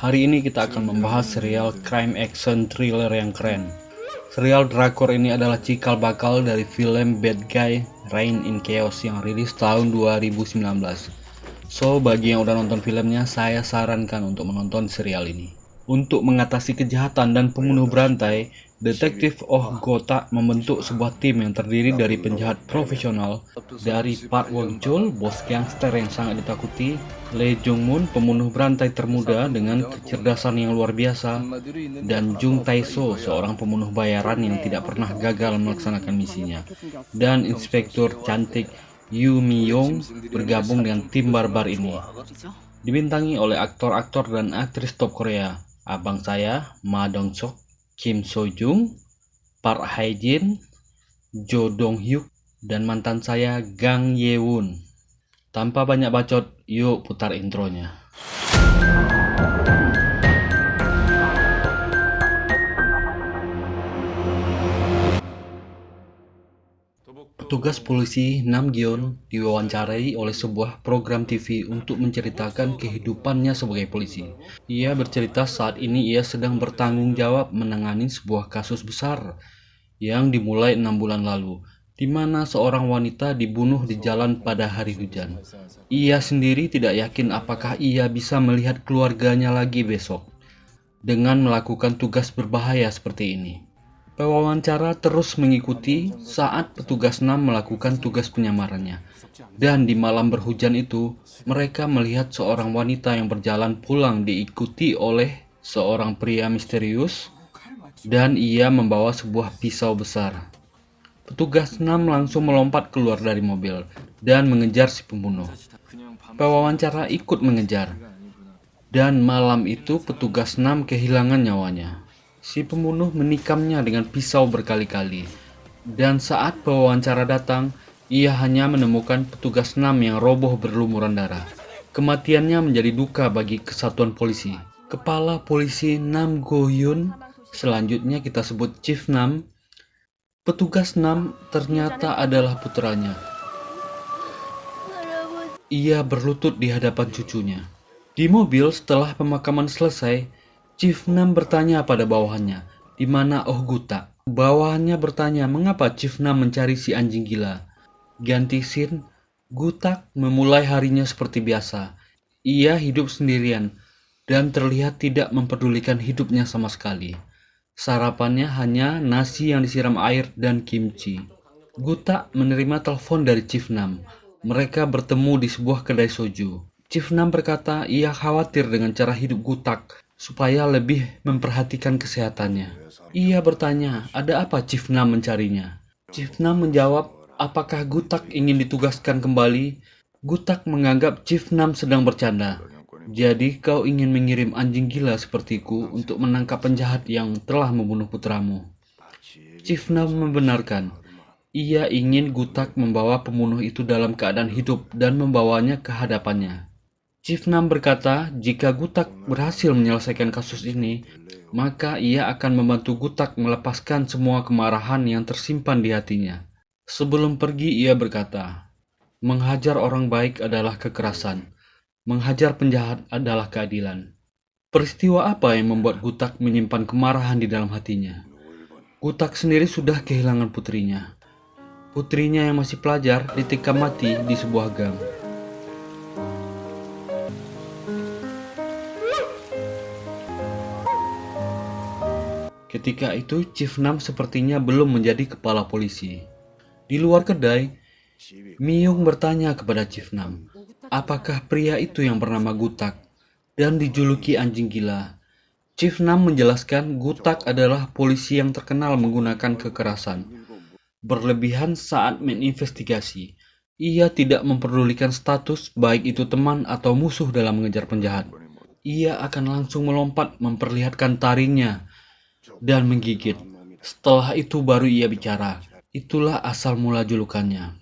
Hari ini kita akan membahas serial crime action thriller yang keren. Serial drakor ini adalah cikal bakal dari film Bad Guy Reign in Chaos yang rilis tahun 2019. So, bagi yang udah nonton filmnya, saya sarankan untuk menonton serial ini. Untuk mengatasi kejahatan dan pembunuh berantai, Detektif Oh Gota membentuk sebuah tim yang terdiri dari penjahat profesional, dari Park Won Chul, bos gangster yang sangat ditakuti, Lee Jung Moon, pembunuh berantai termuda dengan kecerdasan yang luar biasa, dan Jung Tae So, seorang pembunuh bayaran yang tidak pernah gagal melaksanakan misinya, dan Inspektur cantik Yoo Mi Young bergabung dengan tim barbar ini. Dibintangi oleh aktor-aktor dan aktris top Korea, abang saya, Ma Dong Seok, Kim So Jung, Park Hae Jin, Jo Dong Hyuk, dan mantan saya Gang Ye Woon. Tanpa banyak bacot, yuk putar intronya. Petugas polisi Nam Gyeon diwawancarai oleh sebuah program TV untuk menceritakan kehidupannya sebagai polisi. Ia bercerita saat ini ia sedang bertanggung jawab menangani sebuah kasus besar yang dimulai 6 bulan lalu, di mana seorang wanita dibunuh di jalan pada hari hujan. Ia sendiri tidak yakin apakah ia bisa melihat keluarganya lagi besok dengan melakukan tugas berbahaya seperti ini. Pewawancara terus mengikuti saat petugas NAM melakukan tugas penyamarannya. Dan di malam berhujan itu, mereka melihat seorang wanita yang berjalan pulang diikuti oleh seorang pria misterius dan ia membawa sebuah pisau besar. Petugas NAM langsung melompat keluar dari mobil dan mengejar si pembunuh. Pewawancara ikut mengejar. Dan malam itu petugas NAM kehilangan nyawanya. Si pembunuh menikamnya dengan pisau berkali-kali. Dan saat pewawancara datang, ia hanya menemukan petugas NAM yang roboh berlumuran darah. Kematiannya menjadi duka bagi kesatuan polisi. Kepala polisi Nam Go-hyun, selanjutnya kita sebut Chief Nam. Petugas NAM ternyata adalah putranya. Ia berlutut di hadapan cucunya. Di mobil setelah pemakaman selesai, Chief Nam bertanya pada bawahannya, di mana Oh Guta. Bawahannya bertanya mengapa Chief Nam mencari si anjing gila. Ganti scene, Gutak memulai harinya seperti biasa. Ia hidup sendirian dan terlihat tidak mempedulikan hidupnya sama sekali. Sarapannya hanya nasi yang disiram air dan kimchi. Gutak menerima telepon dari Chief Nam. Mereka bertemu di sebuah kedai soju. Chief Nam berkata ia khawatir dengan cara hidup Gutak supaya lebih memperhatikan kesehatannya. Ia bertanya, ada apa Chief Nam mencarinya? Chief Nam menjawab, apakah Gutak ingin ditugaskan kembali? Gutak menganggap Chief Nam sedang bercanda. Jadi kau ingin mengirim anjing gila sepertiku untuk menangkap penjahat yang telah membunuh putramu. Chief Nam membenarkan. Ia ingin Gutak membawa pembunuh itu dalam keadaan hidup dan membawanya ke hadapannya. Chief Nam berkata, jika Gutak berhasil menyelesaikan kasus ini, maka ia akan membantu Gutak melepaskan semua kemarahan yang tersimpan di hatinya. Sebelum pergi, ia berkata, menghajar orang baik adalah kekerasan, menghajar penjahat adalah keadilan. Peristiwa apa yang membuat Gutak menyimpan kemarahan di dalam hatinya? Gutak sendiri sudah kehilangan putrinya. Putrinya yang masih pelajar ditikam mati di sebuah gang. Ketika itu, Chief Nam sepertinya belum menjadi kepala polisi. Di luar kedai, Myung bertanya kepada Chief Nam, apakah pria itu yang bernama Gutak dan dijuluki anjing gila? Chief Nam menjelaskan Gutak adalah polisi yang terkenal menggunakan kekerasan berlebihan saat menginvestigasi. Ia tidak memperdulikan status baik itu teman atau musuh dalam mengejar penjahat. Ia akan langsung melompat memperlihatkan taringnya dan menggigit. Setelah itu baru ia bicara. Itulah asal mula julukannya.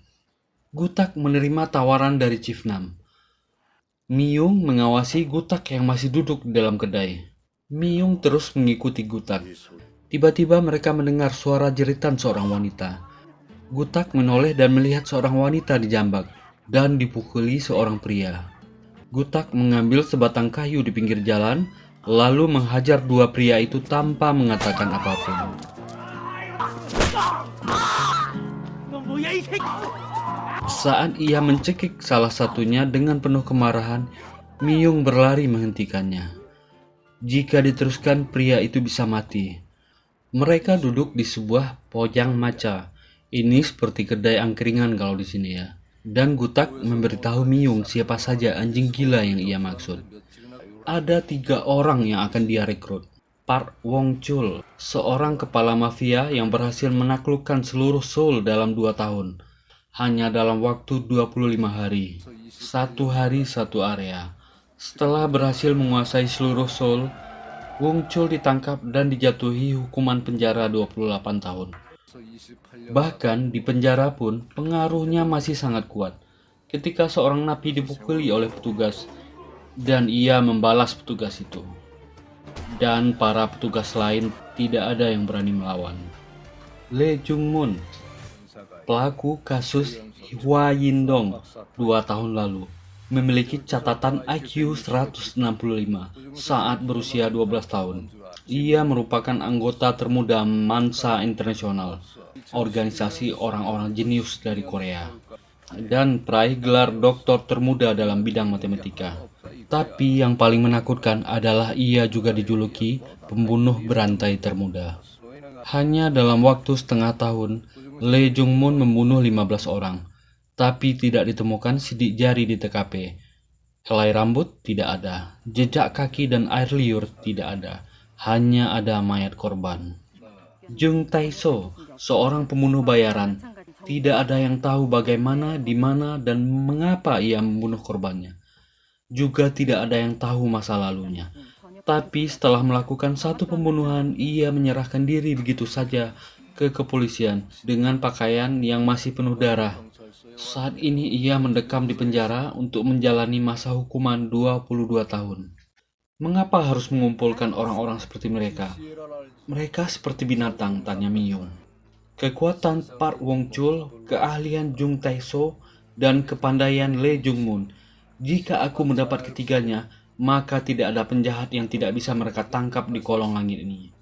Gutak menerima tawaran dari Chief Nam. Myung mengawasi Gutak yang masih duduk di dalam kedai. Myung terus mengikuti Gutak. Tiba-tiba mereka mendengar suara jeritan seorang wanita. Gutak menoleh dan melihat seorang wanita dijambak dan dipukuli seorang pria. Gutak mengambil sebatang kayu di pinggir jalan lalu menghajar dua pria itu tanpa mengatakan apapun. Saat ia mencekik salah satunya dengan penuh kemarahan, Miyung berlari menghentikannya. Jika diteruskan, pria itu bisa mati. Mereka duduk di sebuah pojang maca. Ini seperti kedai angkringan kalau di sini ya. Dan Gutak memberitahu Miyung siapa saja anjing gila yang ia maksud. Ada 3 orang yang akan dia rekrut. Park Wong Chul, seorang kepala mafia yang berhasil menaklukkan seluruh Seoul dalam 2 tahun. Hanya dalam waktu 25 hari. 1 hari 1 area. Setelah berhasil menguasai seluruh Seoul, Wong Chul ditangkap dan dijatuhi hukuman penjara 28 tahun. Bahkan di penjara pun pengaruhnya masih sangat kuat. Ketika seorang napi dipukuli oleh petugas dan ia membalas petugas itu. Dan para petugas lain tidak ada yang berani melawan. Lee Jung Moon, pelaku kasus Hwa Yindong 2 tahun lalu, memiliki catatan IQ 165 saat berusia 12 tahun. Ia merupakan anggota termuda Mansa International, organisasi orang-orang jenius dari Korea, dan peraih gelar doktor termuda dalam bidang matematika. Tapi yang paling menakutkan adalah ia juga dijuluki pembunuh berantai termuda. Hanya dalam waktu setengah tahun, Lee Jung Moon membunuh 15 orang, tapi tidak ditemukan sidik jari di TKP. Helai rambut tidak ada, jejak kaki dan air liur tidak ada, hanya ada mayat korban. Jung Tae-so, seorang pembunuh bayaran, tidak ada yang tahu bagaimana, di mana, dan mengapa ia membunuh korbannya. Juga tidak ada yang tahu masa lalunya. Tapi setelah melakukan satu pembunuhan, ia menyerahkan diri begitu saja ke kepolisian dengan pakaian yang masih penuh darah. Saat ini ia mendekam di penjara untuk menjalani masa hukuman 22 tahun. Mengapa harus mengumpulkan orang-orang seperti mereka? Mereka seperti binatang, tanya Miyung. Kekuatan Park Wong Chul, keahlian Jung Tae-so, dan kepandaian Lee Jung Moon. Jika aku mendapat ketiganya, maka tidak ada penjahat yang tidak bisa mereka tangkap di kolong langit ini.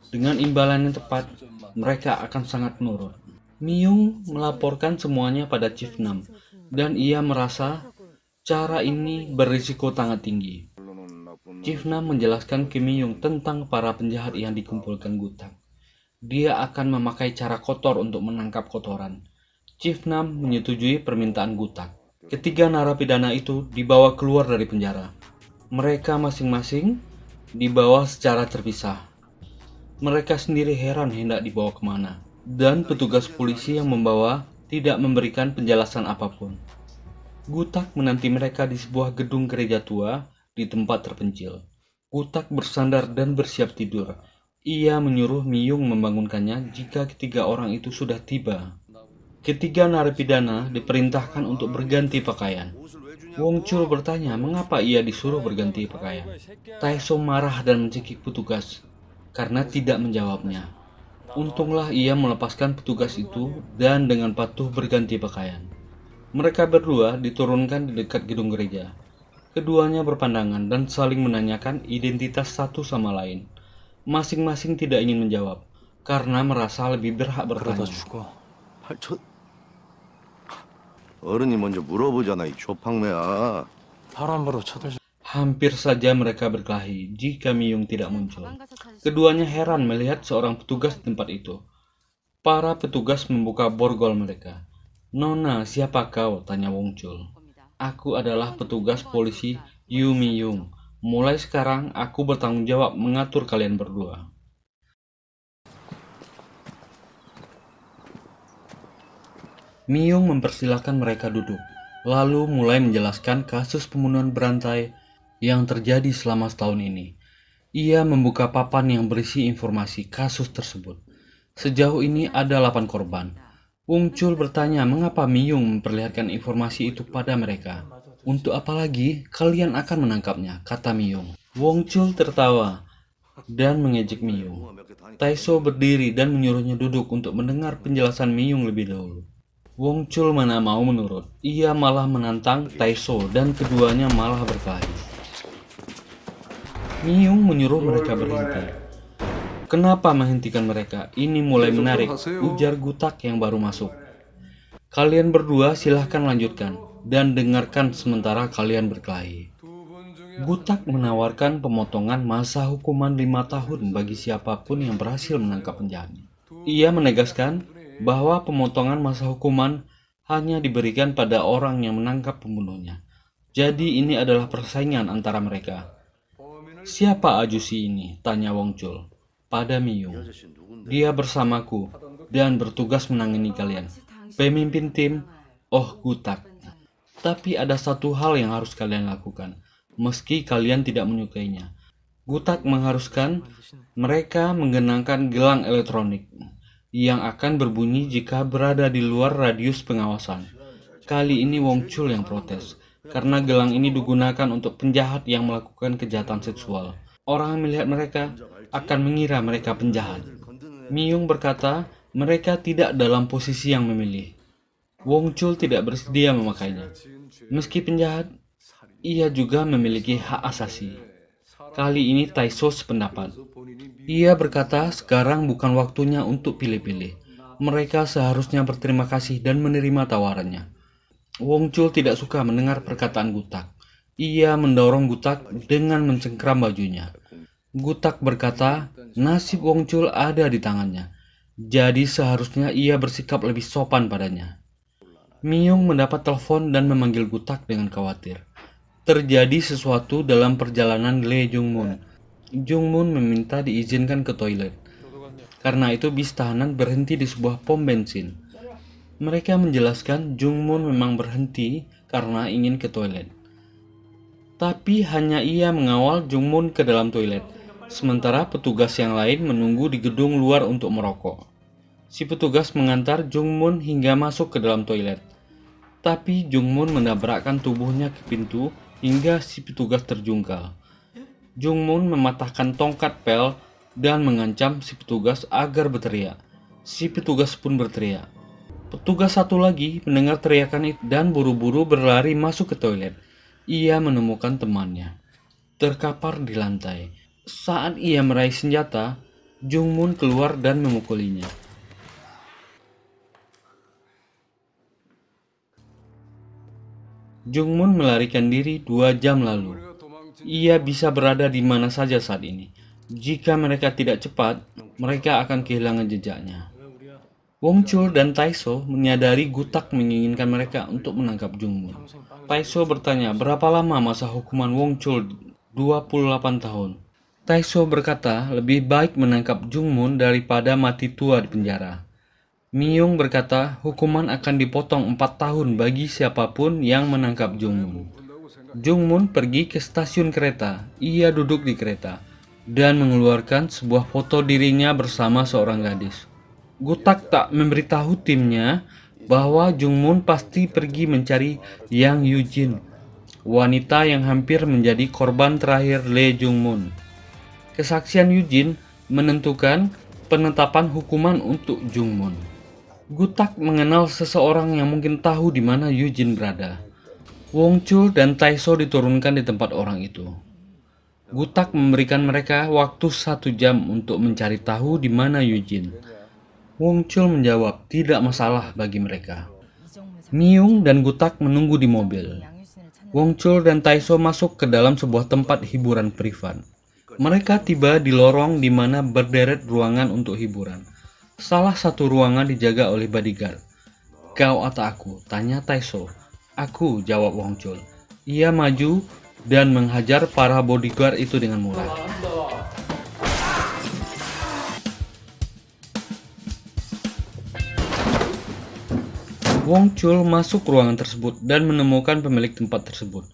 Dengan imbalan yang tepat, mereka akan sangat nurut. Miyung melaporkan semuanya pada Chief Nam, dan ia merasa cara ini berisiko sangat tinggi. Chief Nam menjelaskan ke Miyung tentang para penjahat yang dikumpulkan Gutak. Dia akan memakai cara kotor untuk menangkap kotoran. Chief Nam menyetujui permintaan Gutak. Ketiga narapidana itu dibawa keluar dari penjara. Mereka masing-masing dibawa secara terpisah. Mereka sendiri heran hendak dibawa kemana. Dan petugas polisi yang membawa tidak memberikan penjelasan apapun. Gutak menanti mereka di sebuah gedung gereja tua di tempat terpencil. Gutak bersandar dan bersiap tidur. Ia menyuruh Miyung membangunkannya jika ketiga orang itu sudah tiba. Ketiga narapidana diperintahkan untuk berganti pakaian. Wong Chul bertanya mengapa ia disuruh berganti pakaian. Tae-so marah dan mencekik petugas karena tidak menjawabnya. Untunglah ia melepaskan petugas itu dan dengan patuh berganti pakaian. Mereka berdua diturunkan di dekat gedung gereja. Keduanya berpandangan dan saling menanyakan identitas satu sama lain. Masing-masing tidak ingin menjawab karena merasa lebih berhak bertanya. 어른이 먼저 물어보잖아, 이 조팡매야. Hampir saja mereka berkelahi jika Miyung tidak muncul. Keduanya heran melihat seorang petugas di tempat itu. Para petugas membuka borgol mereka. "Nona, siapa kau?" tanya Wong Chul. "Aku adalah petugas polisi Yu Miyung. Mulai sekarang aku bertanggung jawab mengatur kalian berdua." Miyung mempersilahkan mereka duduk, lalu mulai menjelaskan kasus pembunuhan berantai yang terjadi selama setahun ini. Ia membuka papan yang berisi informasi kasus tersebut. Sejauh ini ada 8 korban. Wong Chul bertanya mengapa Miyung memperlihatkan informasi itu pada mereka. "Untuk apa lagi kalian akan menangkapnya?" kata Miyung. Wong Chul tertawa dan mengejek Miyung. Tae-so berdiri dan menyuruhnya duduk untuk mendengar penjelasan Miyung lebih dahulu. Wong Chul mana mau menurut. Ia malah menantang Tae-so dan keduanya malah berkelahi. Myung menyuruh mereka berhenti. Kenapa menghentikan mereka? Ini mulai menarik, ujar Gutak yang baru masuk. Kalian berdua silahkan lanjutkan, dan dengarkan sementara kalian berkelahi. Gutak menawarkan pemotongan masa hukuman 5 tahun bagi siapapun yang berhasil menangkap penjahatnya. Ia menegaskan bahwa pemotongan masa hukuman hanya diberikan pada orang yang menangkap pembunuhnya. Jadi ini adalah persaingan antara mereka. Siapa ajusi ini? Tanya Wong Chul pada Myung. Dia bersamaku dan bertugas menangani kalian. Pemimpin tim, Oh Gutak. Tapi ada satu hal yang harus kalian lakukan, meski kalian tidak menyukainya. Gutak mengharuskan mereka menggenangkan gelang elektronik yang akan berbunyi jika berada di luar radius pengawasan. Kali ini Wong Chul yang protes, karena gelang ini digunakan untuk penjahat yang melakukan kejahatan seksual. Orang yang melihat mereka akan mengira mereka penjahat. Myung berkata mereka tidak dalam posisi yang memilih. Wong Chul tidak bersedia memakainya. Meski penjahat, ia juga memiliki hak asasi. Kali ini Taiso sependapat. Ia berkata sekarang bukan waktunya untuk pilih-pilih. Mereka seharusnya berterima kasih dan menerima tawarannya. Wong Chul tidak suka mendengar perkataan Gutak. Ia mendorong Gutak dengan mencengkram bajunya. Gutak berkata, nasib Wong Chul ada di tangannya. Jadi seharusnya ia bersikap lebih sopan padanya. Myung mendapat telepon dan memanggil Gutak dengan khawatir. Terjadi sesuatu dalam perjalanan Lee Jung-moon. Jung-moon meminta diizinkan ke toilet. Karena itu bis tahanan berhenti di sebuah pom bensin. Mereka menjelaskan Jung-moon memang berhenti karena ingin ke toilet. Tapi hanya ia mengawal Jung-moon ke dalam toilet, sementara petugas yang lain menunggu di gedung luar untuk merokok. Si petugas mengantar Jung-moon hingga masuk ke dalam toilet. Tapi Jung-moon menabrakkan tubuhnya ke pintu hingga si petugas terjungkal. Jung-moon mematahkan tongkat pel dan mengancam si petugas agar berteriak. Si petugas pun berteriak. Petugas satu lagi mendengar teriakan itu dan buru-buru berlari masuk ke toilet. Ia menemukan temannya terkapar di lantai. Saat ia meraih senjata, Jung-moon keluar dan memukulinya. Jung-moon melarikan diri 2 jam lalu. Ia bisa berada di mana saja saat ini. Jika mereka tidak cepat, mereka akan kehilangan jejaknya. Wong Chul dan Taiso menyadari Gutak menginginkan mereka untuk menangkap Jung-moon. Taiso bertanya berapa lama masa hukuman Wong Chul, 28 tahun. Taiso berkata lebih baik menangkap Jung-moon daripada mati tua di penjara. Myung berkata hukuman akan dipotong 4 tahun bagi siapapun yang menangkap Jung-moon. Jung-moon pergi ke stasiun kereta. Ia duduk di kereta dan mengeluarkan sebuah foto dirinya bersama seorang gadis. Gutak tak memberitahu timnya bahwa Jung-moon pasti pergi mencari Yang Yujin, wanita yang hampir menjadi korban terakhir Lee Jung-moon. Kesaksian Yujin menentukan penetapan hukuman untuk Jung-moon. Gutak mengenal seseorang yang mungkin tahu di mana Yujin berada. Wong Chul dan Taiso diturunkan di tempat orang itu. Gutak memberikan mereka waktu 1 jam untuk mencari tahu di mana Yujin. Wong Chul menjawab tidak masalah bagi mereka. Myung dan Gutak menunggu di mobil. Wong Chul dan Taiso masuk ke dalam sebuah tempat hiburan privat. Mereka tiba di lorong di mana berderet ruangan untuk hiburan. Salah satu ruangan dijaga oleh bodyguard. Kau atau aku? Tanya Taiso. Aku, jawab Wong Chul. Ia maju dan menghajar para bodyguard itu dengan murah. Wong Chul masuk ruangan tersebut dan menemukan pemilik tempat tersebut.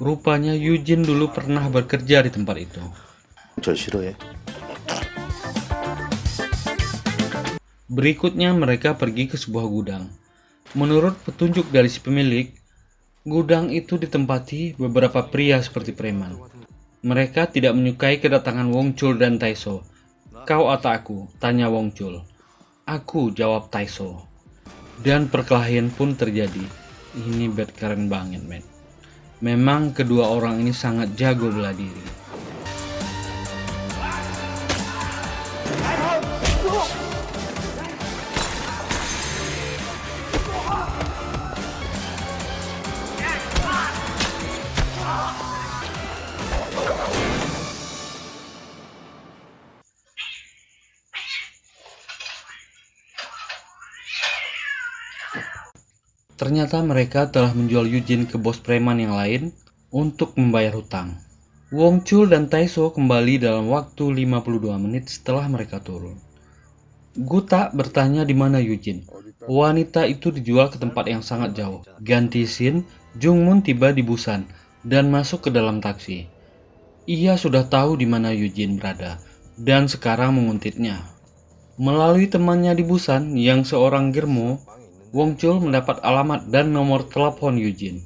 Rupanya Yujin dulu pernah bekerja di tempat itu. 저 싫어해. Berikutnya mereka pergi ke sebuah gudang. Menurut petunjuk dari si pemilik, gudang itu ditempati beberapa pria seperti preman. Mereka tidak menyukai kedatangan Wong Chul dan Taiso. Kau atau aku? Tanya Wong Chul. Aku, jawab Taiso. Dan perkelahian pun terjadi. Ini bed keren banget, men. Memang kedua orang ini sangat jago bela diri. Ternyata mereka telah menjual Eugene ke bos preman yang lain untuk membayar hutang. Wong Chul dan Taiso kembali dalam waktu 52 menit setelah mereka turun. Guta bertanya di mana Eugene. Wanita itu dijual ke tempat yang sangat jauh. Ganti scene, Jungmun tiba di Busan dan masuk ke dalam taksi. Ia sudah tahu di mana Eugene berada dan sekarang menguntitnya. Melalui temannya di Busan yang seorang germo, Wong Chul mendapat alamat dan nomor telepon Eugene.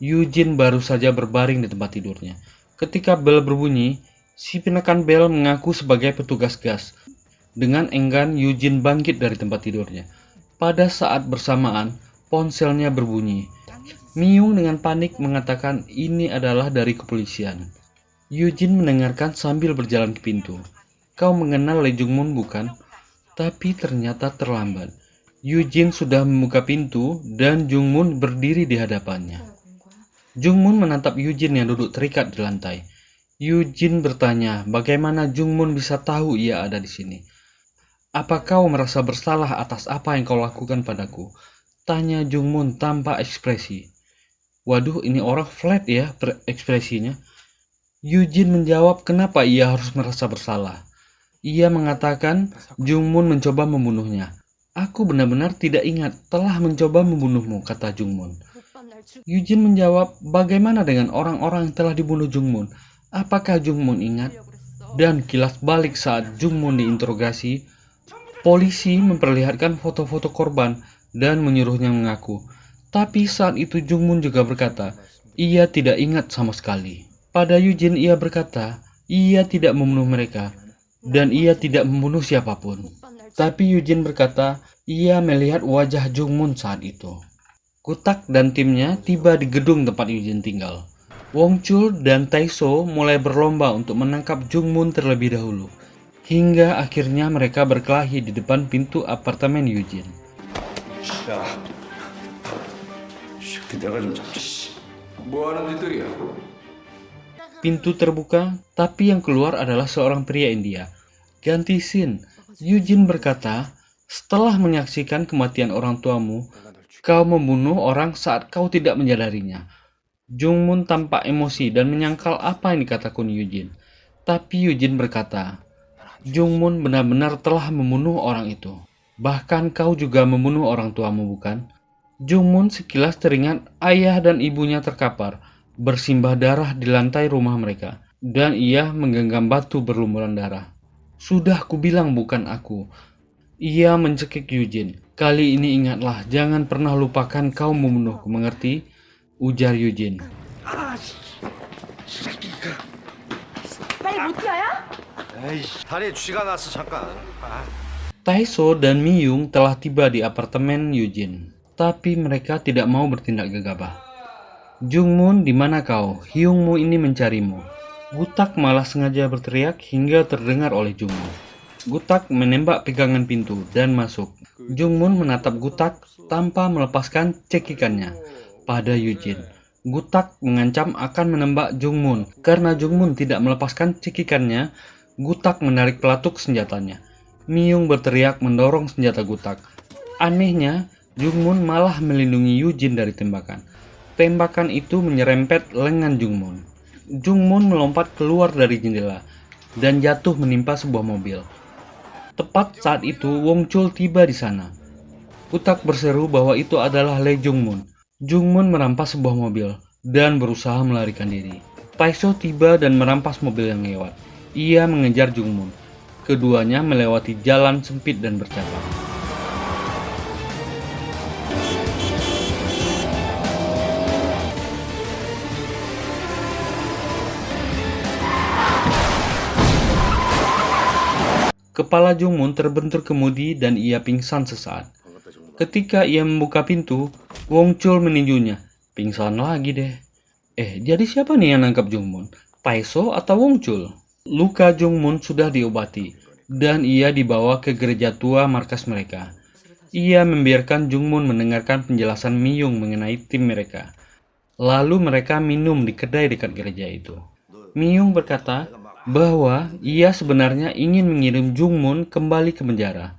Eugene baru saja berbaring di tempat tidurnya. Ketika bel berbunyi, si penekan bel mengaku sebagai petugas gas. Dengan enggan, Eugene bangkit dari tempat tidurnya. Pada saat bersamaan, ponselnya berbunyi. Myung dengan panik mengatakan ini adalah dari kepolisian. Eugene mendengarkan sambil berjalan ke pintu. Kau mengenal Lee Jung-mun bukan? Tapi ternyata terlambat. Eugene sudah membuka pintu dan Jung-mun berdiri di hadapannya. Jung-mun menatap Eugene yang duduk terikat di lantai. Eugene bertanya bagaimana Jung-mun bisa tahu ia ada di sini. Apa kau merasa bersalah atas apa yang kau lakukan padaku? Tanya Jung-mun tanpa ekspresi. Waduh, ini orang flat ya ekspresinya. Eugene menjawab kenapa ia harus merasa bersalah. Ia mengatakan Jung-mun mencoba membunuhnya. Aku benar-benar tidak ingat telah mencoba membunuhmu, kata Jung-mun. Eugene menjawab, bagaimana dengan orang-orang yang telah dibunuh Jung-mun? Apakah Jung-mun ingat? Dan kilas balik saat Jung-mun diinterogasi, polisi memperlihatkan foto-foto korban dan menyuruhnya mengaku. Tapi saat itu Jung-mun juga berkata, ia tidak ingat sama sekali. Pada Eugene ia berkata, ia tidak membunuh mereka dan ia tidak membunuh siapapun. Tapi Eugene berkata, ia melihat wajah Jung-mun saat itu. Kutak dan timnya tiba di gedung tempat Eugene tinggal. Wong Chul dan Taiso mulai berlomba untuk menangkap Jung-mun terlebih dahulu. Hingga akhirnya mereka berkelahi di depan pintu apartemen Eugene. 야, 새끼 내가 좀 잡지. 뭐 하는 짓들이야? Pintu terbuka, tapi yang keluar adalah seorang pria India. Ganti scene. Eugene berkata, setelah menyaksikan kematian orang tuamu, kau membunuh orang saat kau tidak menyadarinya. Jung-mun tampak emosi dan menyangkal apa yang dikatakan Eugene. Tapi Eugene berkata, Jung-mun benar-benar telah membunuh orang itu. Bahkan kau juga membunuh orang tuamu, bukan? Jung-mun sekilas teringat ayah dan ibunya terkapar, bersimbah darah di lantai rumah mereka, dan ia menggenggam batu berlumuran darah. Sudah kubilang bukan aku. Ia mencekik Eugene. Kali ini ingatlah, jangan pernah lupakan kau membunuhku, mengerti? Ujar Eugene. 빨리 못 뛰어요? 에이씨, 다리에 쥐가 났어 잠깐. Taiso dan Myung telah tiba di apartemen Eugene, tapi mereka tidak mau bertindak gegabah. Jung-mun, di mana kau? Hyung-mu ini mencarimu. Gutak malah sengaja berteriak hingga terdengar oleh Jung-mun. Gutak menembak pegangan pintu dan masuk. Jung-mun menatap Gutak tanpa melepaskan cekikannya pada Eugene. Gutak mengancam akan menembak Jung-mun. Karena Jung-mun tidak melepaskan cekikannya, Gutak menarik pelatuk senjatanya. Myung berteriak mendorong senjata Gutak. Anehnya, Jung-mun malah melindungi Eugene dari tembakan. Tembakan itu menyerempet lengan Jung-mun. Jung-mun melompat keluar dari jendela dan jatuh menimpa sebuah mobil. Tepat saat itu, Wong Chul tiba di sana. Gutak berseru bahwa itu adalah Lee Jung-mun. Jung-mun merampas sebuah mobil dan berusaha melarikan diri. Taiso tiba dan merampas mobil yang lewat. Ia mengejar Jung-mun. Keduanya melewati jalan sempit dan bercabang. Kepala Jung-mun terbentur kemudi dan ia pingsan sesaat. Ketika ia membuka pintu, Wong Chul meninjunya. Pingsan lagi deh. Jadi siapa nih yang nangkap Jung-mun? Taiso atau Wong Chul? Luka Jung-mun sudah diobati dan ia dibawa ke gereja tua markas mereka. Ia membiarkan Jung-mun mendengarkan penjelasan Myung mengenai tim mereka. Lalu mereka minum di kedai dekat gereja itu. Myung berkata bahwa ia sebenarnya ingin mengirim Jung-mun kembali ke penjara.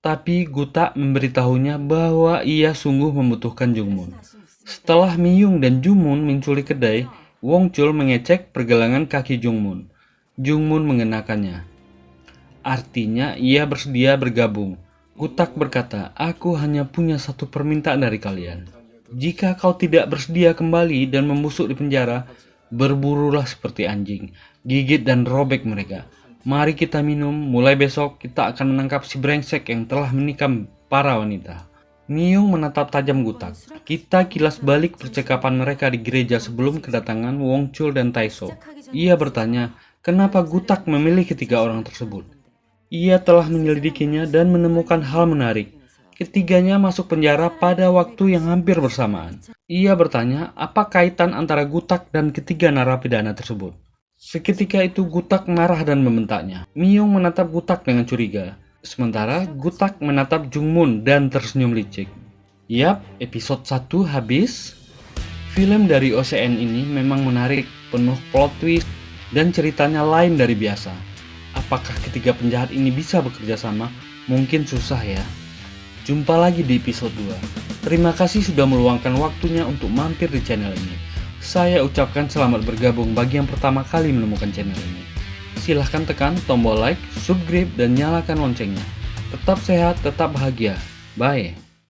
Tapi Gutak memberitahunya bahwa ia sungguh membutuhkan Jungmun. Setelah Miyung dan Jungmun menculik kedai, Wong Chul mengecek pergelangan kaki Jungmun. Jungmun mengenakannya. Artinya ia bersedia bergabung. Gutak berkata, aku hanya punya satu permintaan dari kalian. Jika kau tidak bersedia kembali dan membusuk di penjara, berburulah seperti anjing, gigit dan robek mereka. Mari kita minum, mulai besok kita akan menangkap si brengsek yang telah menikam para wanita. Miyung menatap tajam Gutak. Kita kilas balik percakapan mereka di gereja sebelum kedatangan Wong Chul dan Taiso. Ia bertanya, kenapa Gutak memilih ketiga orang tersebut? Ia telah menyelidikinya dan menemukan hal menarik. Ketiganya masuk penjara pada waktu yang hampir bersamaan. Ia bertanya, apa kaitan antara Gutak dan ketiga narapidana tersebut? Seketika itu Gutak marah dan membentaknya. Miyung menatap Gutak dengan curiga. Sementara Gutak menatap Jungmun dan tersenyum licik. Yap, episode 1 habis. Film dari OCN ini memang menarik, penuh plot twist, dan ceritanya lain dari biasa. Apakah ketiga penjahat ini bisa bekerja sama? Mungkin susah ya. Jumpa lagi di episode 2. Terima kasih sudah meluangkan waktunya untuk mampir di channel ini. Saya ucapkan selamat bergabung bagi yang pertama kali menemukan channel ini. Silahkan tekan tombol like, subscribe, dan nyalakan loncengnya. Tetap sehat, tetap bahagia. Bye.